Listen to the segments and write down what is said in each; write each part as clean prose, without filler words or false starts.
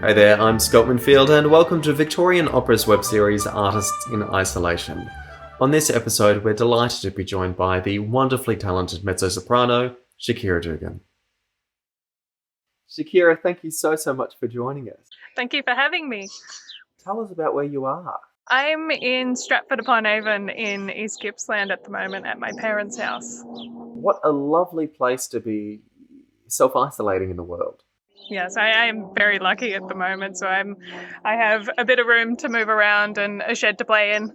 Hey there, I'm Scott Winfield and welcome to Victorian Opera's web series Artists in Isolation. On this episode, we're delighted to be joined by the wonderfully talented mezzo-soprano Shakira Dugan. Shakira, thank you so much for joining us. Thank you for having me. Tell us about where you are. I'm in Stratford-upon-Avon in East Gippsland at the moment at my parents' house. What a lovely place to be self-isolating in the world. Yes, I am very lucky at the moment. So I have a bit of room to move around and a shed to play in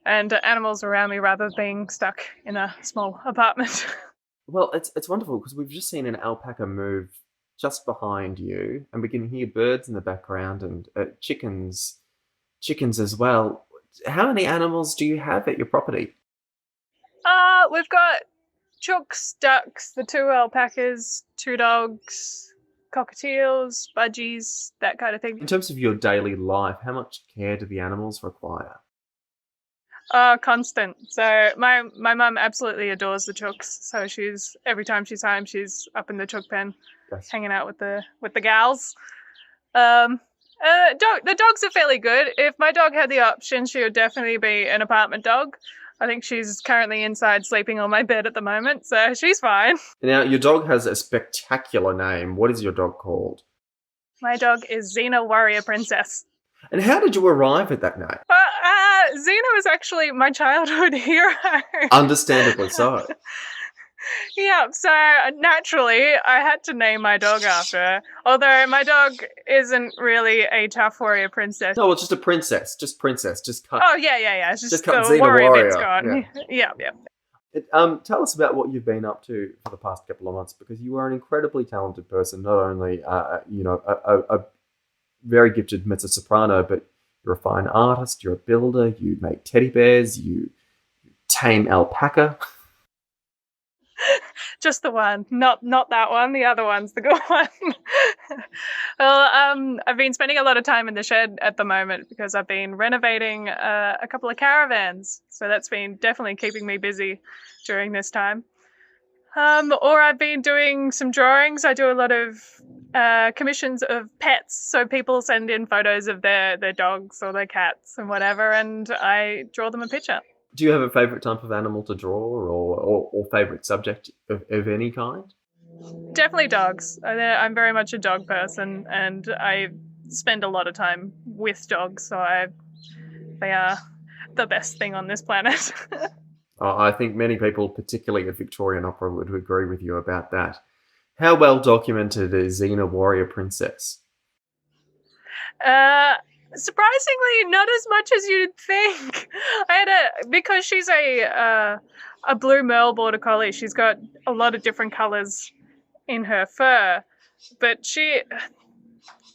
and animals around me rather than being stuck in a small apartment. Well, it's wonderful because we've just seen an alpaca move just behind you and we can hear birds in the background and chickens as well. How many animals do you have at your property? We've got chooks, ducks, the 2 alpacas, 2 dogs, cockatiels, budgies, that kind of thing. In terms of your daily life, how much care do the animals require? Constant. So my mum absolutely adores the chooks. So every time she's home, she's up in the chook pen, Yes. hanging out with the gals. The dogs are fairly good. If my dog had the option, she would definitely be an apartment dog. I think she's currently inside sleeping on my bed at the moment, so she's fine. Now, your dog has a spectacular name. What is your dog called? My dog is Xena, Warrior Princess. And how did you arrive at that name? Xena was actually my childhood hero. Understandably so. Yeah, so naturally I had to name my dog after her. Although my dog isn't really a tough warrior princess. No, it's just a princess. Just princess. Just cut. Oh, yeah. It's just cut the Xena warrior Warrior. bit's gone. Yeah. Tell us about what you've been up to for the past couple of months, because you are an incredibly talented person. Not only, a very gifted mezzo-soprano, but you're a fine artist. You're a builder. You make teddy bears. You tame alpaca. Just the one, not that one. The other one's the good one. Well, I've been spending a lot of time in the shed at the moment because I've been renovating a couple of caravans. So that's been definitely keeping me busy during this time. Or I've been doing some drawings. I do a lot of commissions of pets. So people send in photos of their dogs or their cats and whatever, and I draw them a picture. Do you have a favourite type of animal to draw or favourite subject of any kind? Definitely dogs. I'm very much a dog person and I spend a lot of time with dogs, so they are the best thing on this planet. I think many people, particularly at Victorian Opera, would agree with you about that. How well documented is Xena Warrior Princess? Surprisingly, not as much as you'd think. Because she's a blue Merle Border Collie, she's got a lot of different colours in her fur. But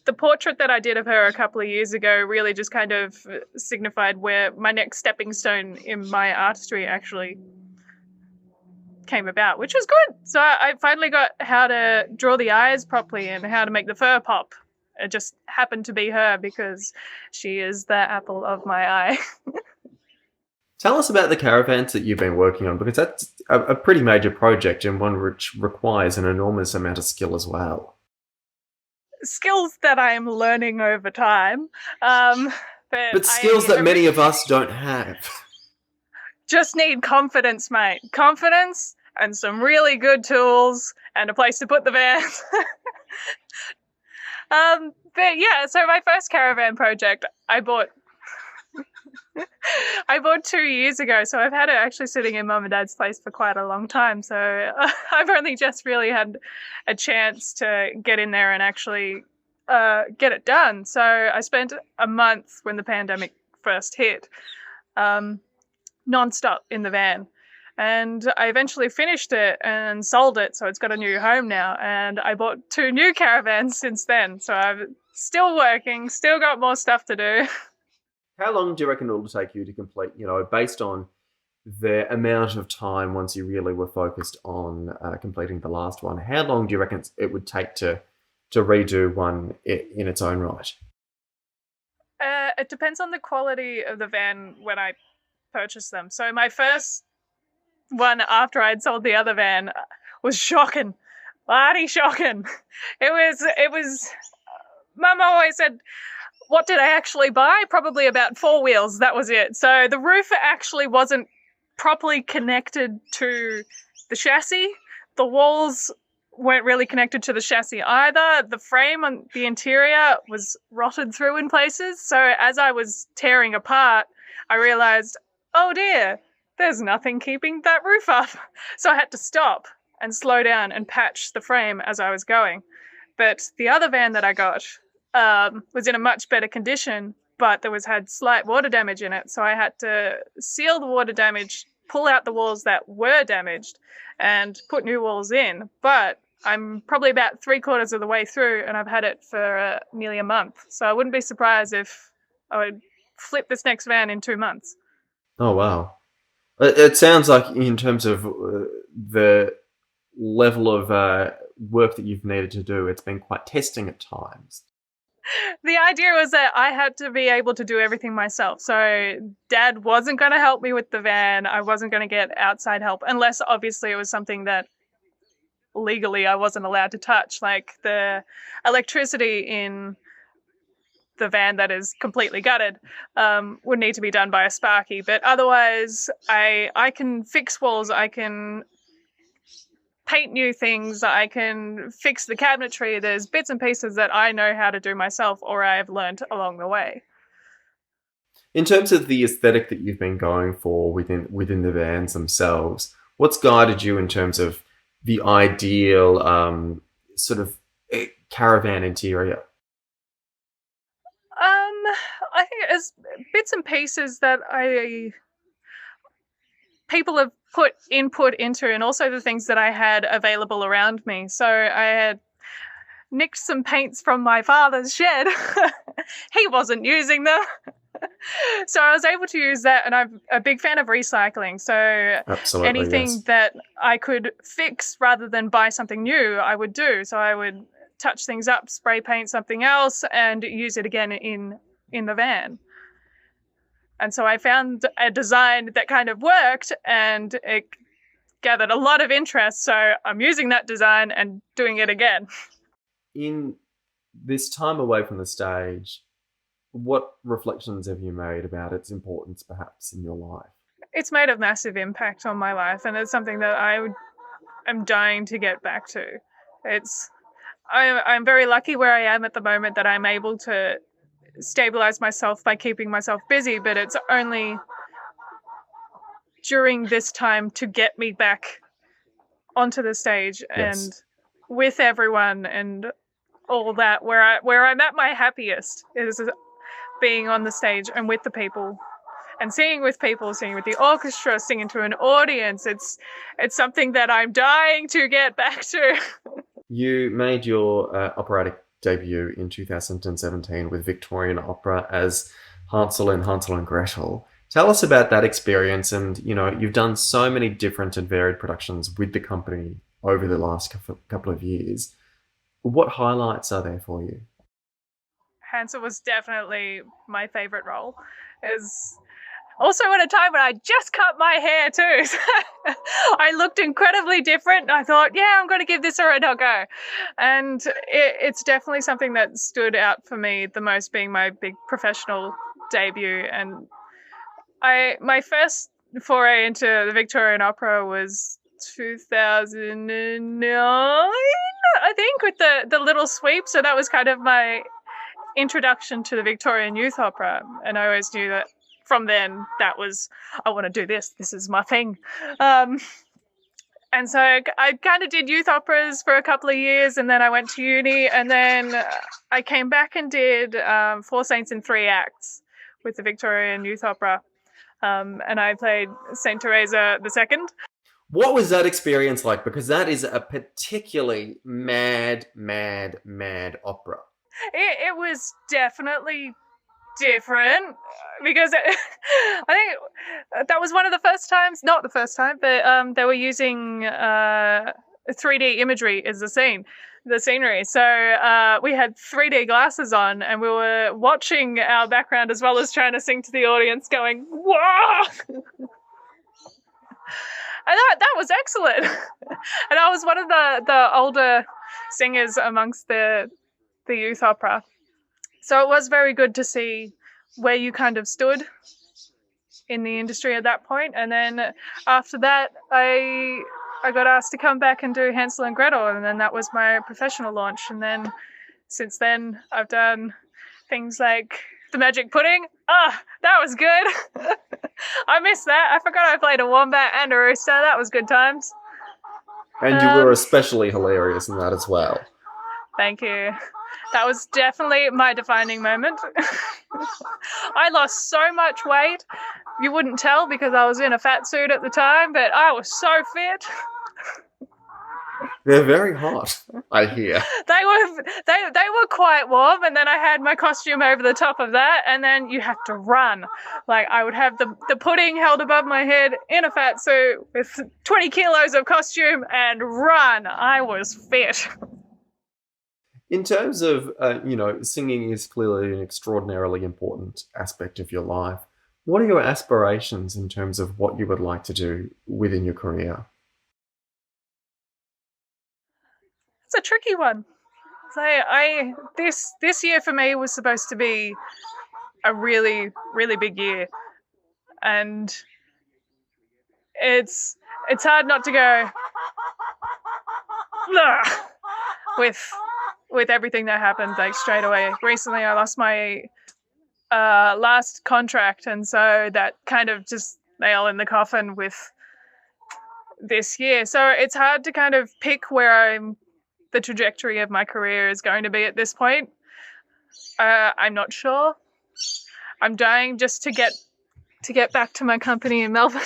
the portrait that I did of her a couple of years ago really just kind of signified where my next stepping stone in my artistry actually came about, which was good. So I finally got how to draw the eyes properly and how to make the fur pop. It just happened to be her because she is the apple of my eye. Tell us about the caravans that you've been working on, because that's a pretty major project and one which requires an enormous amount of skill as well. Skills that I'm learning over time. But skills that many of us don't have. Just need confidence, mate. Confidence and some really good tools and a place to put the vans. But yeah, so my first caravan project I bought 2 years ago, so I've had it actually sitting in Mum and Dad's place for quite a long time, so I've only just really had a chance to get in there and actually get it done. So I spent a month when the pandemic first hit, non-stop in the van. And I eventually finished it and sold it, so it's got a new home now. And I bought 2 new caravans since then, so I'm still working, still got more stuff to do. How long do you reckon it will take you to complete, based on the amount of time once you really were focused on completing the last one? How long do you reckon it would take to redo one in its own right? It depends on the quality of the van when I purchase them. So my first one after I'd sold the other van was shocking. Bloody shocking. It was Mum always said, what did I actually buy? Probably about 4 wheels. That was it. So the roof actually wasn't properly connected to the chassis. The walls weren't really connected to the chassis either. The frame on the interior was rotted through in places. So as I was tearing apart, I realized, oh dear, there's nothing keeping that roof up. So I had to stop and slow down and patch the frame as I was going. But the other van that I got was in a much better condition, but had slight water damage in it. So I had to seal the water damage, pull out the walls that were damaged, and put new walls in. But I'm probably about 3/4 of the way through, and I've had it for nearly a month. So I wouldn't be surprised if I would flip this next van in 2 months. Oh, wow. It sounds like in terms of the level of work that you've needed to do, it's been quite testing at times. The idea was that I had to be able to do everything myself. So Dad wasn't going to help me with the van. I wasn't going to get outside help, unless obviously it was something that legally I wasn't allowed to touch, like the electricity in the van that is completely gutted would need to be done by a sparky. But otherwise, I can fix walls, I can paint new things, I can fix the cabinetry. There's bits and pieces that I know how to do myself or I have learned along the way. In terms of the aesthetic that you've been going for within the vans themselves, what's guided you in terms of the ideal sort of caravan interior? I think it's bits and pieces that people have put input into, and also the things that I had available around me. So I had nicked some paints from my father's shed. He wasn't using them. So I was able to use that, and I'm a big fan of recycling. So Absolutely, anything yes. that I could fix rather than buy something new, I would do. So I would touch things up, spray paint something else, and use it again in the van. And so I found a design that kind of worked, and it gathered a lot of interest. So I'm using that design and doing it again. In this time away from the stage, what reflections have you made about its importance, perhaps, in your life? It's made a massive impact on my life, and it's something that I am dying to get back to. I'm very lucky where I am at the moment that I'm able to stabilize myself by keeping myself busy, but it's only during this time to get me back onto the stage and with everyone and all that where I'm at my happiest is being on the stage and with the people and singing with people, singing with the orchestra, singing to an audience. It's something that I'm dying to get back to. You made your operatic debut in 2017 with Victorian opera as Hansel and Gretel. Tell us about that experience, and you've done so many different and varied productions with the company over the last couple of years. What highlights are there for you? Hansel was definitely my favorite role. Is also at a time when I just cut my hair too. So I looked incredibly different. I thought, yeah, I'm going to give this a go. And it's definitely something that stood out for me the most, being my big professional debut. And my first foray into the Victorian opera was 2009, I think, with the Little Sweep. So that was kind of my introduction to the Victorian youth opera. And I always knew that from then, that was, I want to do this. This is my thing. And so I kind of did youth operas for a couple of years, and then I went to uni, and then I came back and did Four Saints in 3 Acts with the Victorian youth opera. And I played Saint Teresa II. What was that experience like? Because that is a particularly mad opera. It was definitely different, because I think that was one of the first times, not the first time, but they were using 3D imagery as the scenery. So we had 3D glasses on, and we were watching our background as well as trying to sing to the audience, going, whoa! And that was excellent. And I was one of the older singers amongst the youth opera. So it was very good to see where you kind of stood in the industry at that point. And then after that, I got asked to come back and do Hansel and Gretel, and then that was my professional launch. And then since then, I've done things like the Magic Pudding. That was good. I missed that. I forgot I played a wombat and a rooster. That was good times. And you were especially hilarious in that as well. Thank you. That was definitely my defining moment. I lost so much weight. You wouldn't tell because I was in a fat suit at the time, but I was so fit. They're very hot, I hear. They were quite warm, and then I had my costume over the top of that, and then you had to run. Like, I would have the pudding held above my head in a fat suit with 20 kilos of costume and run. I was fit. In terms of, singing is clearly an extraordinarily important aspect of your life. What are your aspirations in terms of what you would like to do within your career? It's a tricky one. So this year for me was supposed to be a really, really big year, and it's hard not to go with everything that happened like straight away. Recently, I lost my last contract, and so that kind of just nail in the coffin with this year. So it's hard to kind of pick where the trajectory of my career is going to be at this point. I'm not sure. I'm dying just to get back to my company in Melbourne,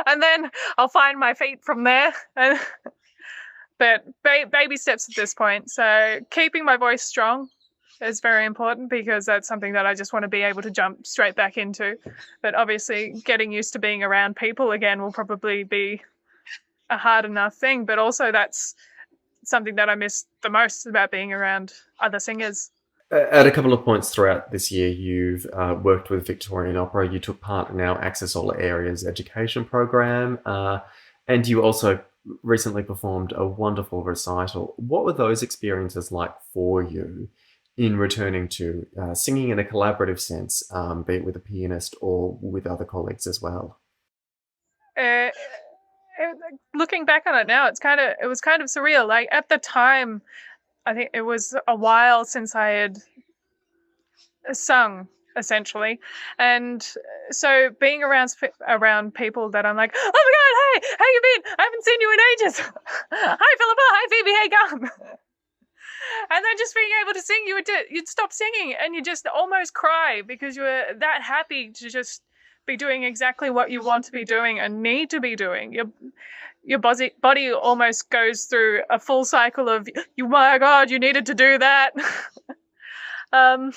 and then I'll find my feet from there. But baby steps at this point. So keeping my voice strong is very important because that's something that I just want to be able to jump straight back into. But obviously getting used to being around people again will probably be a hard enough thing. But also that's something that I miss the most about being around other singers. At a couple of points throughout this year, you've worked with Victorian Opera. You took part in our Access All Areas education program, and you also recently performed a wonderful recital. What were those experiences like for you in returning to singing in a collaborative sense, be it with a pianist or with other colleagues as well? Looking back on it now, it was kind of surreal. Like at the time, I think it was a while since I had sung, essentially, and so being around people that I'm like, oh my god, hey, how you been? I haven't seen you in ages. Hi Philippa, hi Phoebe, hey gum. And then just being able to sing, you'd stop singing and you just almost cry because you were that happy to just be doing exactly what you want to be doing and need to be doing. Your body almost goes through a full cycle of, you, my God, you needed to do that. And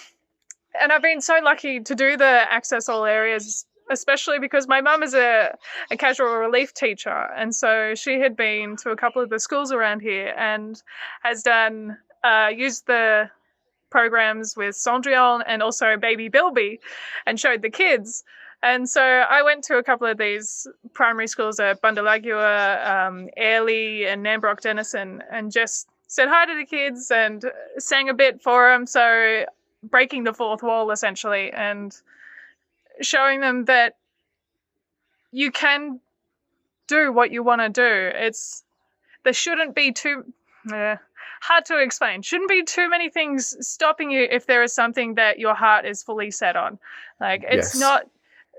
I've been so lucky to do the Access All Areas, especially because my mum is a casual relief teacher. And so she had been to a couple of the schools around here and has used the programs with Cendrillon and also Baby Bilby and showed the kids. And so I went to a couple of these primary schools at Bundalagua, Airlie and Nambrook Denison and just said hi to the kids and sang a bit for them. So breaking the fourth wall essentially and showing them that you can do what you want to do. There shouldn't be too hard to explain. Shouldn't be too many things stopping you if there is something that your heart is fully set on. Like it's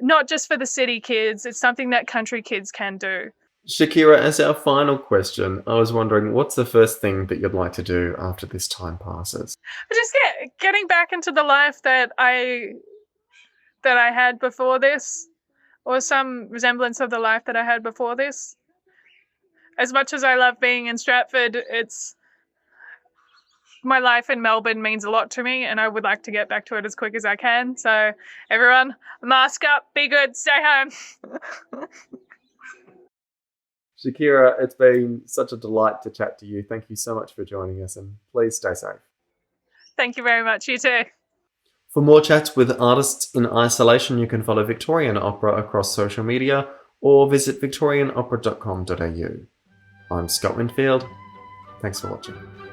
not just for the city kids, it's something that country kids can do. Shakira, as our final question, I was wondering, what's the first thing that you'd like to do after this time passes? Just getting back into the life that I had before this, or some resemblance of the life that I had before this. As much as I love being in Stratford, my life in Melbourne means a lot to me and I would like to get back to it as quick as I can. So everyone, mask up, be good, stay home. Shakira, it's been such a delight to chat to you. Thank you so much for joining us and please stay safe. Thank you very much. You too. For more chats with artists in isolation, you can follow Victorian Opera across social media or visit victorianopera.com.au. I'm Scott Winfield. Thanks for watching.